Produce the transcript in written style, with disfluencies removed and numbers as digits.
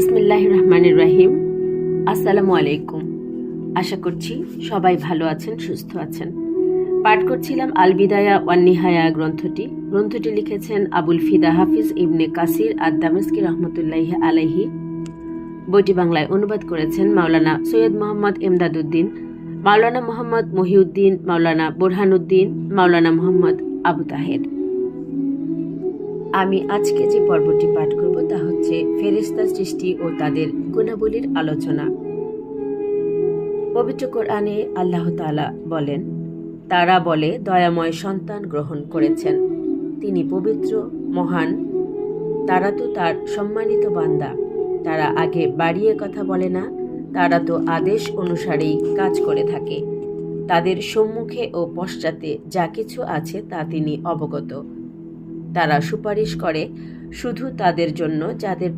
বিসমিল্লাহির রহমানির রহিম। আসসালামু আলাইকুম। আশা করছি সবাই ভালো আছেন, সুস্থ আছেন। পাঠ করছিলাম আল বিদায়া ওয়ান নিহায়া গ্রন্থটি লিখেছেন আবুল ফিদা হাফিজ ইবনে কাসির আদ-দামেস্কি রহমতুল্লাহি আলাইহি। বইটি বাংলায় অনুবাদ করেছেন মাওলানা সৈয়দ মোহাম্মদ এমদাদউদ্দিন, মাওলানা মোহাম্মদ মহিউদ্দিন, মাওলানা বুরহানুদ্দিন, মাওলানা মোহাম্মদ আবু তাহের। আমি আজকে যে পর্বটি পাঠ করব তা হচ্ছে ফেরেশতা সৃষ্টি ও তাদের গুণাবলীর আলোচনা। পবিত্র কোরআনে আল্লাহ তাআলা বলেন, তারা বলে দয়াময় সন্তান গ্রহণ করেছেন, তিনি পবিত্র মহান, তারা তো তার সম্মানিত বান্দা। তারা আগে বাড়িয়ে কথা বলে না, তারা তো আদেশ অনুসারেই কাজ করে থাকে। তাদের সম্মুখে ও পশ্চাতে যা কিছু আছে তা তিনি অবগত। তারা সুপারিশ করে শুধু তাদের জন্য যাদের